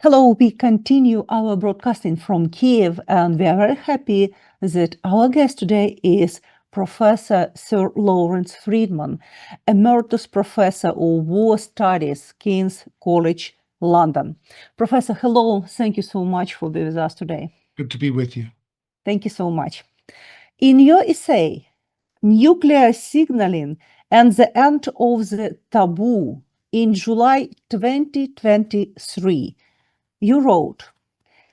Hello, we continue our broadcasting from Kiev, and we are very happy that our guest today is Professor Sir Lawrence Freedman, Emeritus Professor of War Studies, King's College, London. Professor, hello, thank you so much for being with us today. Good to be with you. Thank you so much. In your essay, Nuclear Signaling and the End of the Taboo, in July 2023, you wrote,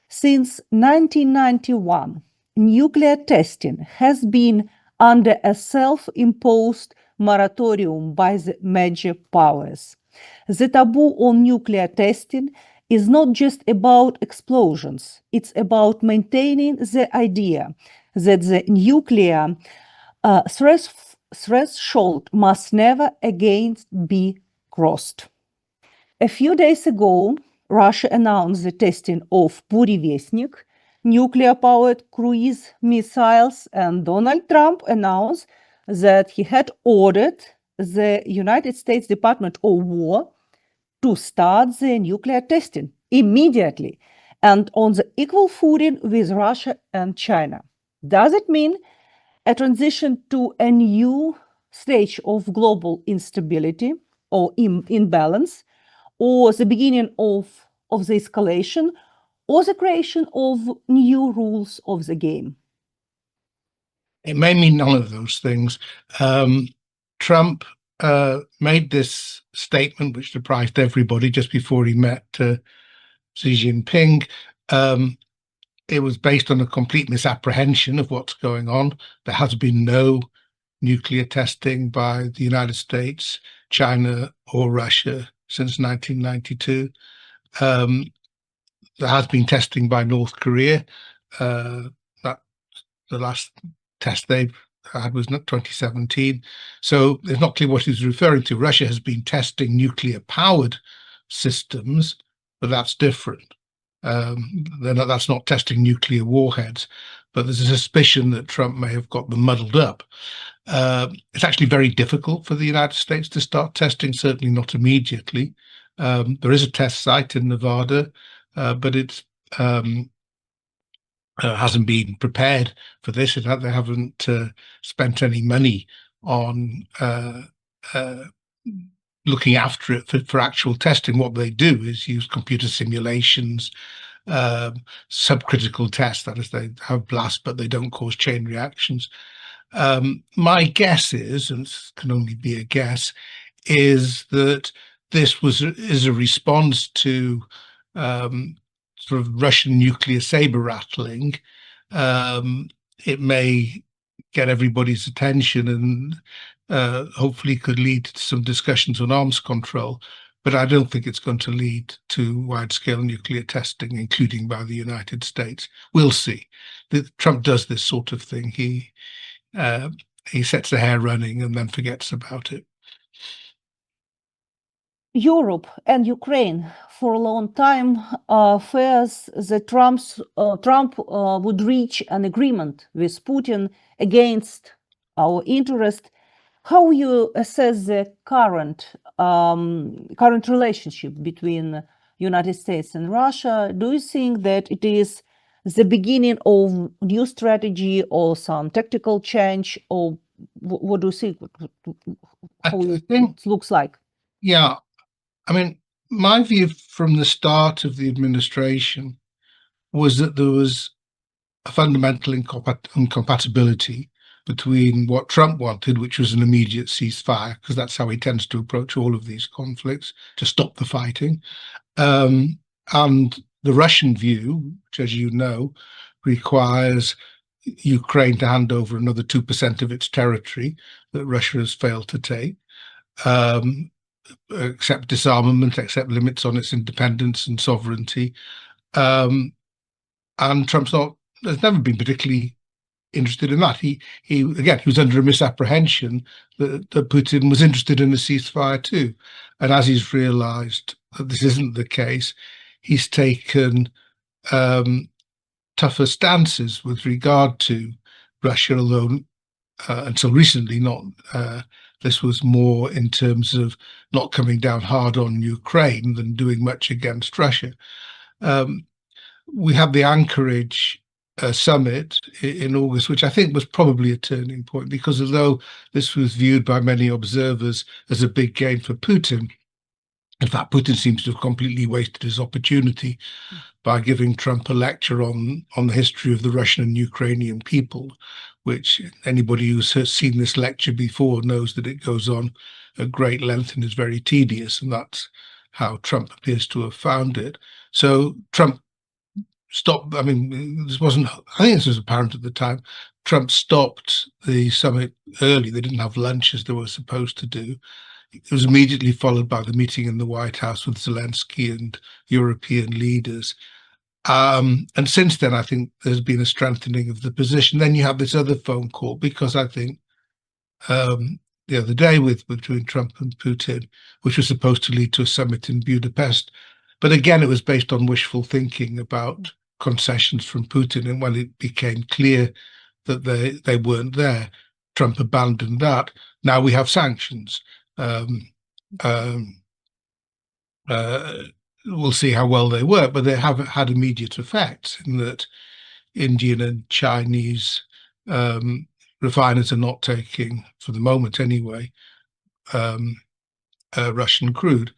since 1991, nuclear testing has been under a self-imposed moratorium by the major powers. The taboo on nuclear testing is not just about explosions, it's about maintaining the idea that the nuclear threshold must never again be crossed. A few days ago, Russia announced the testing of Burevestnik, nuclear-powered cruise missiles, and Donald Trump announced that he had ordered the United States Department of War to start the nuclear testing immediately and on the equal footing with Russia and China. Does it mean a transition to a new stage of global instability or imbalance, or the beginning of the escalation, or the creation of new rules of the game? It may mean none of those things. Trump made this statement, which surprised everybody, just before he met Xi Jinping. It was based on a complete misapprehension of what's going on. There has been no nuclear testing by the United States, China, or Russia since 1992. There has been testing by North Korea. The last test they had was 2017. So it's not clear what he's referring to. Russia has been testing nuclear-powered systems, but that's different. That's not testing nuclear warheads, but there's a suspicion that Trump may have got them muddled up. It's actually very difficult for the United States to start testing, certainly not immediately. There is a test site in Nevada, but it hasn't been prepared for this. They haven't spent any money on looking after it for actual testing. What they do is use computer simulations, subcritical tests, that is, they have blast, but they don't cause chain reactions. My guess is, and it can only be a guess, is that this is a response to sort of Russian nuclear saber rattling. It may get everybody's attention and hopefully could lead to some discussions on arms control, but I don't think it's going to lead to wide-scale nuclear testing, including by the United States. We'll see. Trump does this sort of thing. He sets the hair running and then forgets about it. Europe and Ukraine for a long time fears that Trump would reach an agreement with Putin against our interest. How you assess the current relationship between United States and Russia? Do you think that it is the beginning of new strategy or some tactical change, or what do you think? How it looks like? Yeah, I mean, my view from the start of the administration was that there was a fundamental incompatibility between what Trump wanted, which was an immediate ceasefire, because that's how he tends to approach all of these conflicts, to stop the fighting, and the Russian view, which, as you know, requires Ukraine to hand over another 2% of its territory that Russia has failed to take, accept disarmament, accept limits on its independence and sovereignty. And Trump's has never been particularly interested in that. He was under a misapprehension that Putin was interested in a ceasefire too. And as he's realized that this isn't the case, he's taken tougher stances with regard to Russia, although until recently this was more in terms of not coming down hard on Ukraine than doing much against Russia. We had the Anchorage summit in August, which I think was probably a turning point, because although this was viewed by many observers as a big gain for Putin, in fact, Putin seems to have completely wasted his opportunity by giving Trump a lecture on the history of the Russian and Ukrainian people, which anybody who's seen this lecture before knows that it goes on at great length and is very tedious, and that's how Trump appears to have found it. So Trump stopped. I mean, this wasn't, I think this was apparent at the time. Trump stopped the summit early. They didn't have lunch as they were supposed to do. It was immediately followed by the meeting in the White House with Zelensky and European leaders. And since then, I think there's been a strengthening of the position. Then you have this other phone call, because I think the other day between Trump and Putin, which was supposed to lead to a summit in Budapest. But again, it was based on wishful thinking about concessions from Putin. And when it became clear that they weren't there, Trump abandoned that. Now we have sanctions. We'll see how well they work, but they have had immediate effects in that Indian and Chinese refiners are not taking, for the moment anyway, Russian crude.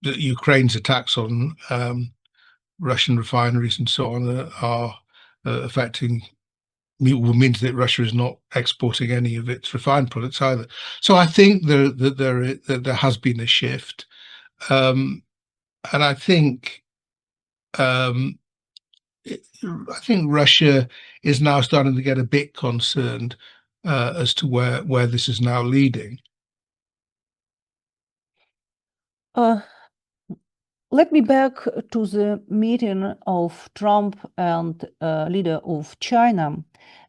Ukraine's attacks on Russian refineries and so on are affecting, means that Russia is not exporting any of its refined products either. So I think that there has been a shift, and I think Russia is now starting to get a bit concerned as to where this is now leading. Let me back to the meeting of Trump and leader of China.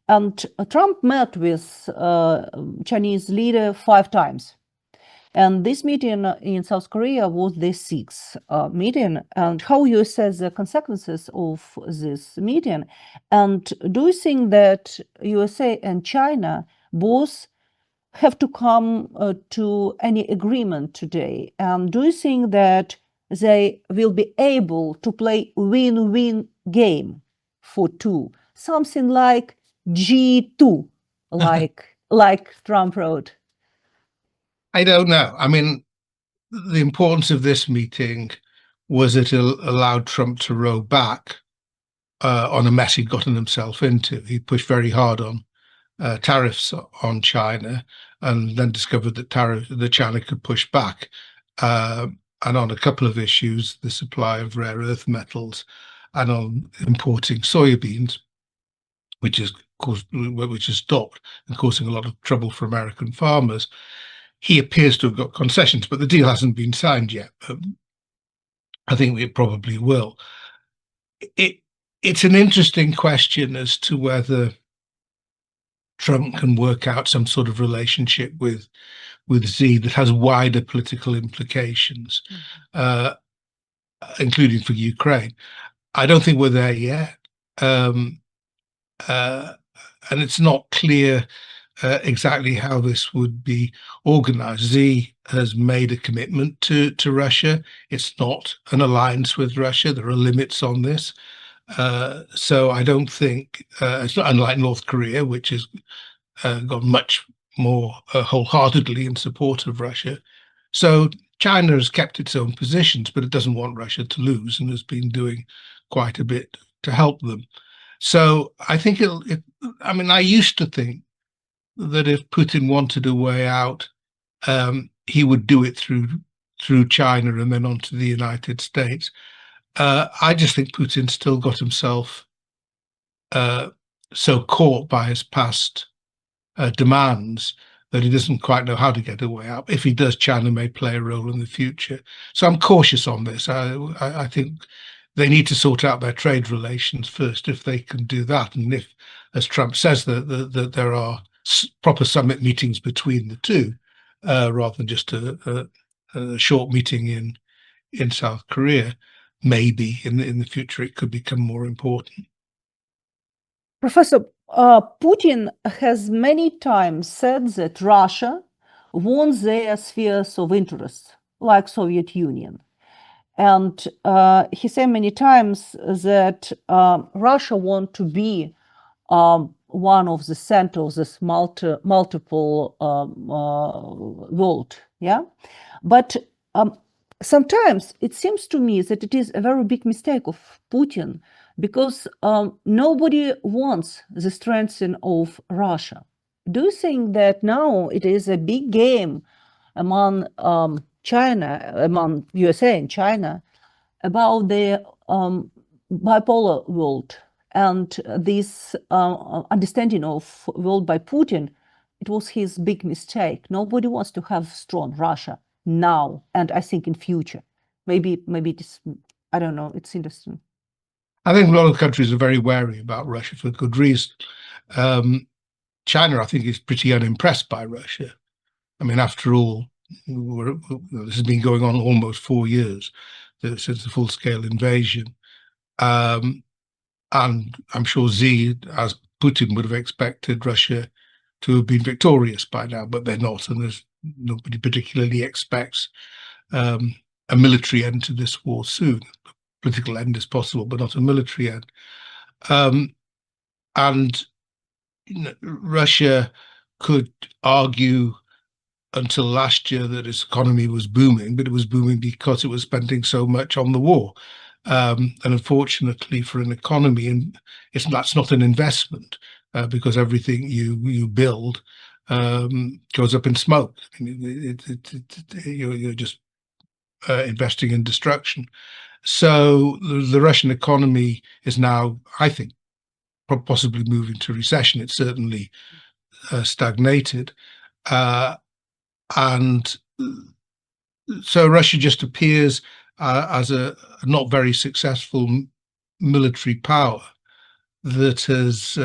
And Trump met with Chinese leader 5 times. And this meeting in South Korea was the 6th meeting. And how you assess the consequences of this meeting? And do you think that USA and China both have to come to any agreement today? And do you think that they will be able to play win-win game for two, something like G2, like Trump wrote? I don't know. I mean, the importance of this meeting was it allowed Trump to row back on a mess he'd gotten himself into. He pushed very hard on tariffs on China, and then discovered that China could push back. And on a couple of issues, the supply of rare earth metals, and on importing soybeans, which has stopped and causing a lot of trouble for American farmers. He appears to have got concessions, but the deal hasn't been signed yet. I think it probably will. It's an interesting question as to whether Trump can work out some sort of relationship with Xi that has wider political implications, including for Ukraine. I don't think we're there yet, and it's not clear exactly how this would be organized. Xi has made a commitment to Russia. It's not an alliance with Russia. There are limits on this. So I don't think it's not unlike North Korea, which has gone much more wholeheartedly in support of Russia. So China has kept its own positions, but it doesn't want Russia to lose, and has been doing quite a bit to help them. So I think I mean, I used to think that if Putin wanted a way out, he would do it through China and then on to the United States. I just think Putin's still got himself so caught by his past demands that he doesn't quite know how to get a way out. If he does, China may play a role in the future. So I'm cautious on this. I think they need to sort out their trade relations first, if they can do that. And if, as Trump says, that there are proper summit meetings between the two, rather than just a short meeting in South Korea, maybe in the future it could become more important. Professor, Putin has many times said that Russia wants their spheres of interest, like Soviet Union. And he said many times that Russia want to be one of the center of this multiple world, yeah. But sometimes it seems to me that it is a very big mistake of Putin, because nobody wants the strengthening of Russia. Do you think that now it is a big game among China, among USA and China, about the bipolar world and this understanding of world by Putin? It was his big mistake. Nobody wants to have strong Russia now, and I think in future. Maybe it is, I don't know, it's interesting. I think a lot of countries are very wary about Russia for good reason. China, I think, is pretty unimpressed by Russia. I mean, after all, this has been going on almost 4 years since the full-scale invasion. And I'm sure Xi, as Putin, would have expected Russia to have been victorious by now, but they're not, and there's nobody particularly expects a military end to this war soon. A political end is possible, but not a military end. And Russia could argue until last year that its economy was booming, but it was booming because it was spending so much on the war. And unfortunately for an economy, and that's not an investment, because everything you build goes up in smoke. I mean, you're just investing in destruction. So the Russian economy is now, I think, possibly moving to recession. It's certainly stagnated. And so Russia just appears as a not very successful military power that has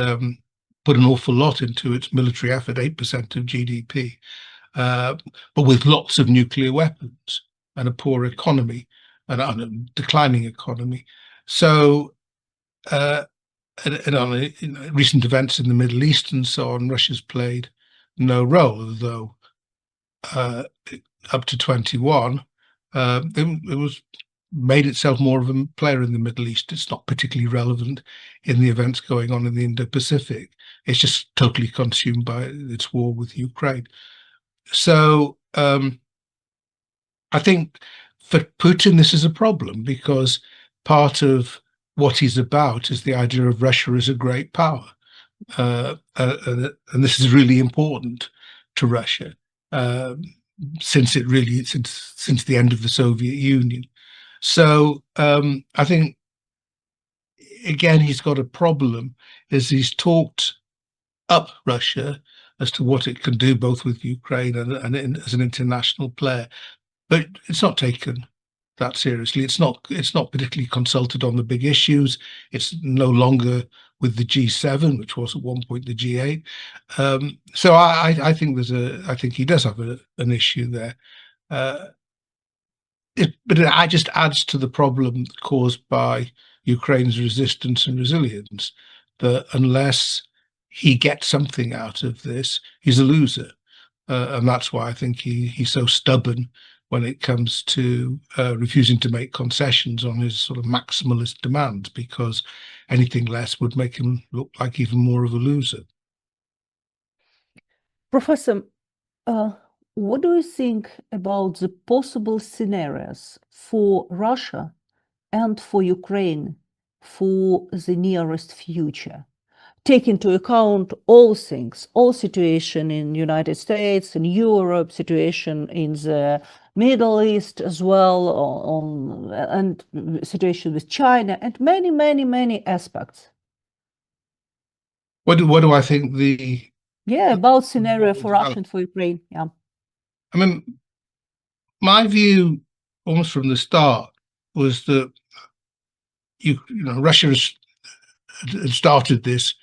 put an awful lot into its military effort, 8% of GDP, but with lots of nuclear weapons and a poor economy and a declining economy. So, and on recent events in the Middle East and so on, Russia's played no role, although up to 21, it was made itself more of a player in the Middle East. It's not particularly relevant in the events going on in the Indo-Pacific. It's just totally consumed by its war with Ukraine. So I think for Putin, this is a problem, because part of what he's about is the idea of Russia as a great power. And this is really important to Russia. Since the end of the Soviet Union. So I think, again, he's got a problem, as he's talked up Russia as to what it can do, both with Ukraine and as an international player, but it's not taken that seriously. It's not particularly consulted on the big issues. It's no longer with the G7, which was at one point the G8. So I think I think he does have an issue there. But it just adds to the problem caused by Ukraine's resistance and resilience, that unless he gets something out of this, he's a loser. And that's why I think he's so stubborn when it comes to refusing to make concessions on his sort of maximalist demands, because anything less would make him look like even more of a loser. Professor, what do you think about the possible scenarios for Russia and for Ukraine for the nearest future? Take into account all things, all situation in the United States, in Europe, situation in the Middle East as well, and situation with China, and many, many, many aspects. What do I think about scenario for Russia and for Ukraine? Yeah. I mean, my view almost from the start was that Russia had started this,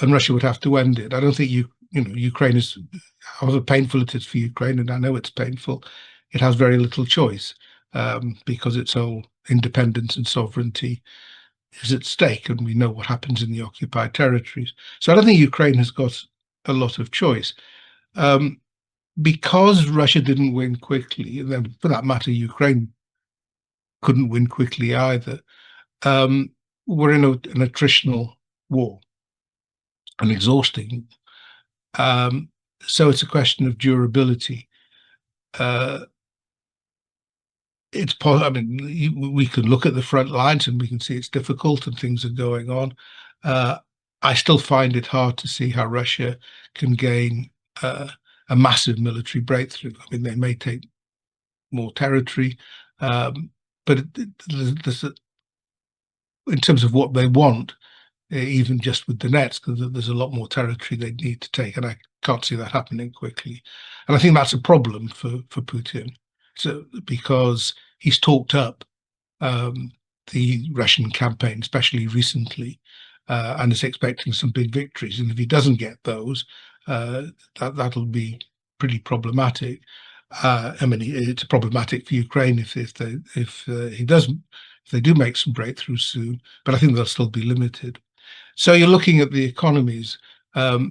and Russia would have to end it. I don't think Ukraine is, however painful it is for Ukraine, and I know it's painful, it has very little choice, because its whole independence and sovereignty is at stake, and we know what happens in the occupied territories. So I don't think Ukraine has got a lot of choice. because Russia didn't win quickly, and then for that matter, Ukraine couldn't win quickly either. We're in an attritional war, an exhausting. So it's a question of durability. I mean, we can look at the front lines and we can see it's difficult and things are going on. I still find it hard to see how Russia can gain a massive military breakthrough. I mean, they may take more territory, but in terms of what they want, even just with the nets, because there's a lot more territory they need to take, and I can't see that happening quickly. And I think that's a problem for Putin, because he's talked up the Russian campaign, especially recently, and is expecting some big victories. And if he doesn't get those, that'll be pretty problematic. I mean, it's problematic for Ukraine if they do make some breakthroughs soon, but I think they'll still be limited. So you're looking at the economies. I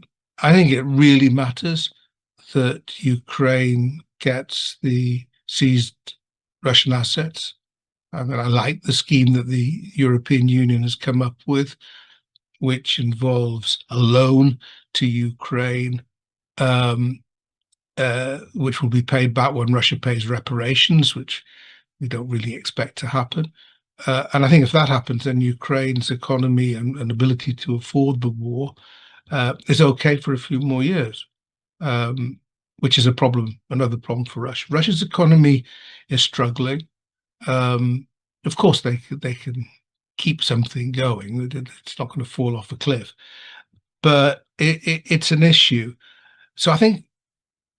think it really matters that Ukraine gets the seized Russian assets. I mean, I like the scheme that the European Union has come up with, which involves a loan to Ukraine, which will be paid back when Russia pays reparations, which we don't really expect to happen. And I think if that happens, then Ukraine's economy and ability to afford the war is okay for a few more years, which is another problem for Russia. Russia's economy is struggling. Of course, they can keep something going. It's not going to fall off a cliff, but it's an issue. So I think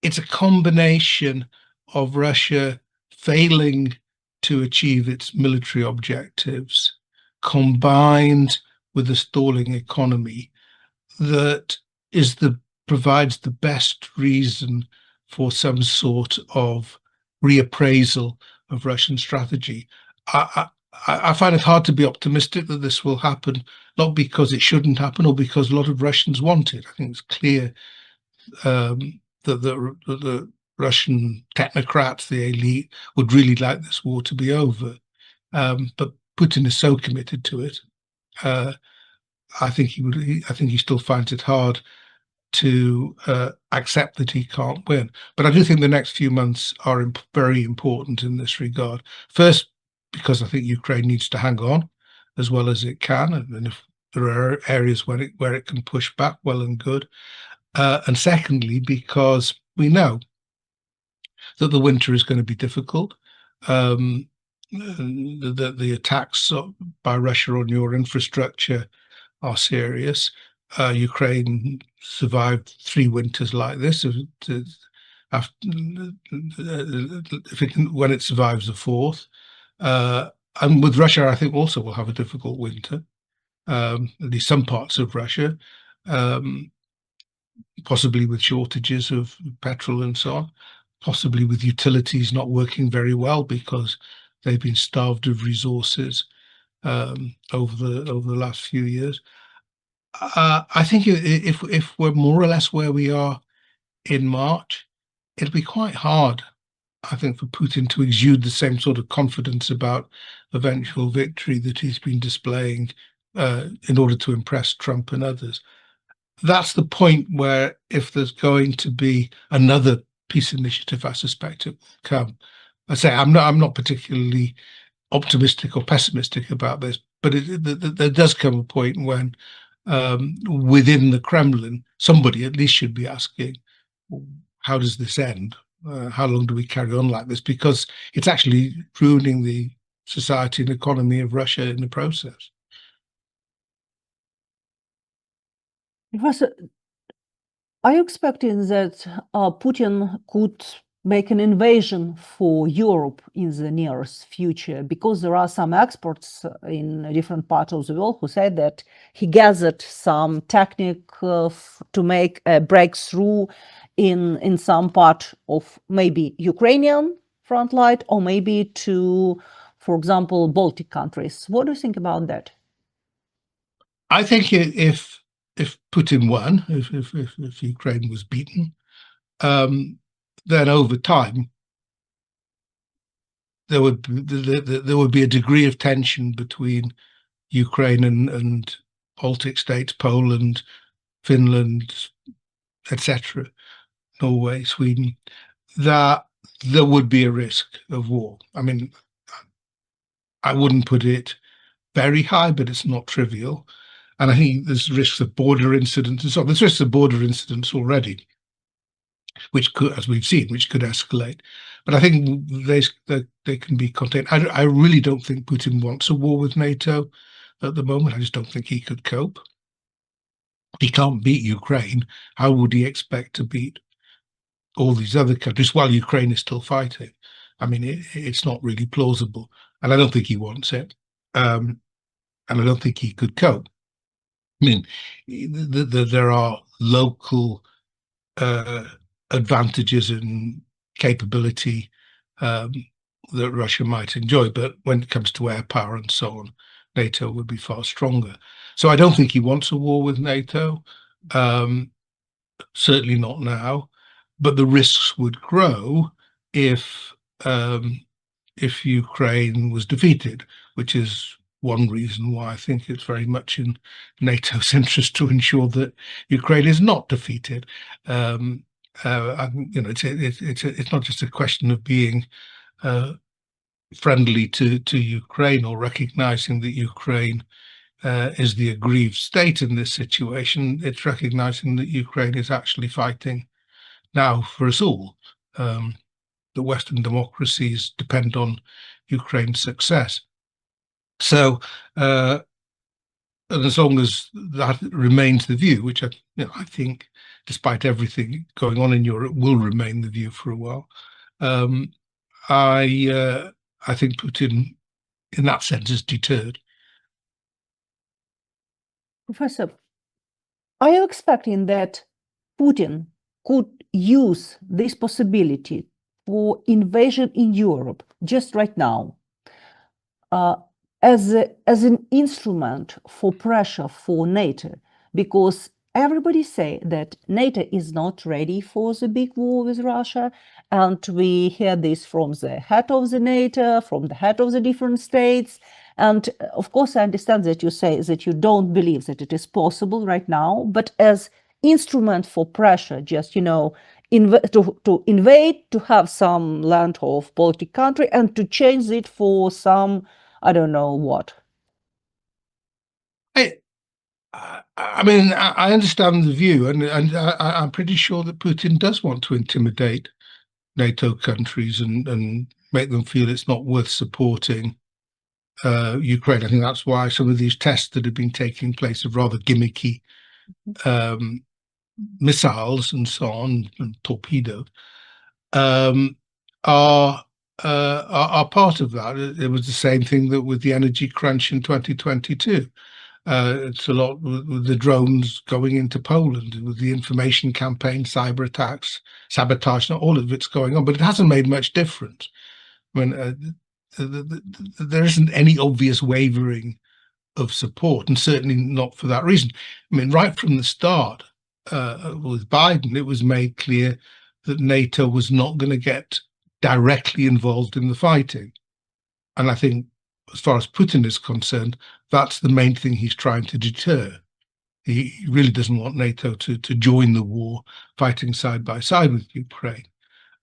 it's a combination of Russia failing to achieve its military objectives, combined with a stalling economy, that provides the best reason for some sort of reappraisal of Russian strategy. I find it hard to be optimistic that this will happen, not because it shouldn't happen or because a lot of Russians want it. I think it's clear that the Russian technocrats, the elite, would really like this war to be over. But Putin is so committed to it. I think he still finds it hard to accept that he can't win. But I do think the next few months are very important in this regard. First, because I think Ukraine needs to hang on as well as it can, and if there are areas where it can push back, well and good. And secondly, because we know that the winter is going to be difficult. The attacks by Russia on your infrastructure are serious. Ukraine survived 3 winters like this. When it survives the 4th, and with Russia, I think also will have a difficult winter. At least some parts of Russia, possibly with shortages of petrol and so on, possibly with utilities not working very well because they've been starved of resources over the last few years. I think if we're more or less where we are in March, it'll be quite hard, I think, for Putin to exude the same sort of confidence about eventual victory that he's been displaying in order to impress Trump and others. That's the point where, if there's going to be another peace initiative, I suspect it will come. I say I'm not particularly optimistic or pessimistic about this, but there does come a point when within the Kremlin, somebody at least should be asking, how does this end? How long do we carry on like this? Because it's actually ruining the society and economy of Russia in the process. Professor, are you expecting that Putin could make an invasion for Europe in the nearest future? Because there are some experts in different parts of the world who said that he gathered some technique to make a breakthrough in some part of maybe Ukrainian front line, or maybe to, for example, Baltic countries. What do you think about that? I think if Putin won, if Ukraine was beaten, then over time there would be a degree of tension between Ukraine and Baltic states, Poland, Finland, etc., Norway, Sweden, that there would be a risk of war. I mean, I wouldn't put it very high, but it's not trivial. And I think there's risks of border incidents and so on. There's risks of border incidents already, which could, as we've seen, which could escalate. But I think they can be contained. I really don't think Putin wants a war with NATO at the moment. I just don't think he could cope. He can't beat Ukraine. How would he expect to beat all these other countries while Ukraine is still fighting? I mean, it's not really plausible, and I don't think he wants it, and I don't think he could cope. I mean, there are local advantages and capability that Russia might enjoy, but when it comes to air power and so on, NATO would be far stronger. So I don't think he wants a war with NATO, certainly not now, but the risks would grow if Ukraine was defeated, which is one reason why I think it's very much in NATO's interest to ensure that Ukraine is not defeated. It's not just a question of being friendly to Ukraine or recognizing that Ukraine is the aggrieved state in this situation. It's recognizing that Ukraine is actually fighting now for us all. The Western democracies depend on Ukraine's success. So, and as long as that remains the view, which I think, despite everything going on in Europe, will remain the view for a while, I think Putin, in that sense, is deterred. Professor, are you expecting that Putin could use this possibility for invasion in Europe just right now as an instrument for pressure for NATO? Because everybody say that NATO is not ready for the big war with Russia, and we hear this from the head of the NATO, from the head of the different states. And of course, I understand that you say that you don't believe that it is possible right now, but as instrument for pressure, just, to invade, to have some land of Baltic country and to change it for some, I don't know what. I mean, I understand the view, and I'm pretty sure that Putin does want to intimidate NATO countries and make them feel it's not worth supporting Ukraine. I think that's why some of these tests that have been taking place of rather gimmicky missiles and so on, and torpedoes, are part of that. It was the same thing that with the energy crunch in 2022. It's a lot with the drones going into Poland, with the information campaign, cyber attacks, sabotage, not all of it's going on, but it hasn't made much difference. I mean, there isn't any obvious wavering of support, and certainly not for that reason. I mean, right from the start with Biden, it was made clear that NATO was not going to get directly involved in the fighting. And I think, as far as Putin is concerned, that's the main thing he's trying to deter. He really doesn't want NATO to join the war, fighting side by side with Ukraine.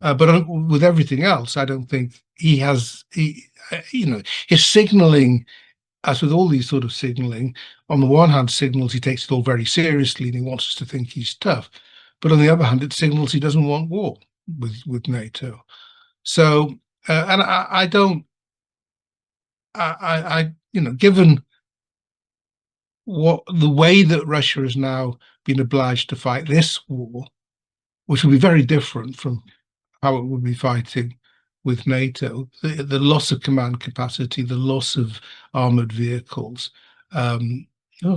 But with everything else, I don't think he has, his signaling, as with all these sort of signaling, on the one hand signals he takes it all very seriously and he wants us to think he's tough. But on the other hand, it signals he doesn't want war with NATO. So, and I don't, given the way that Russia has now been obliged to fight this war, which will be very different from how it would be fighting with NATO, the loss of command capacity, the loss of armored vehicles,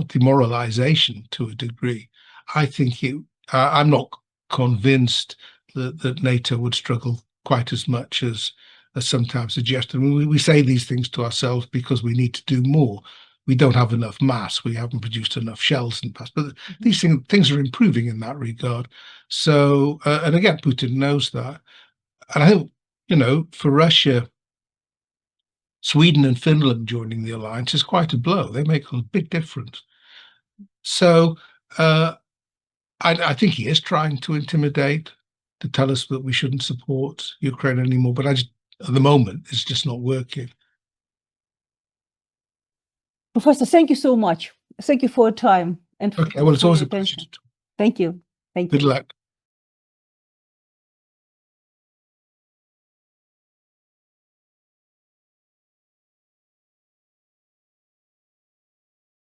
demoralization to a degree. I think I'm not convinced that NATO would struggle quite as much as sometimes suggested. I mean, we say these things to ourselves because we need to do more. We don't have enough mass. We haven't produced enough shells in the past. But these things are improving in that regard. So, and again, Putin knows that. And I think, for Russia, Sweden and Finland joining the alliance is quite a blow. They make a big difference. So I think he is trying to intimidate, to tell us that we shouldn't support Ukraine anymore. But at the moment, it's just not working. Professor, thank you so much. Thank you for your time and Okay, well, it's for always your a pleasure attention. to talk. Thank you. Thank you. Good luck.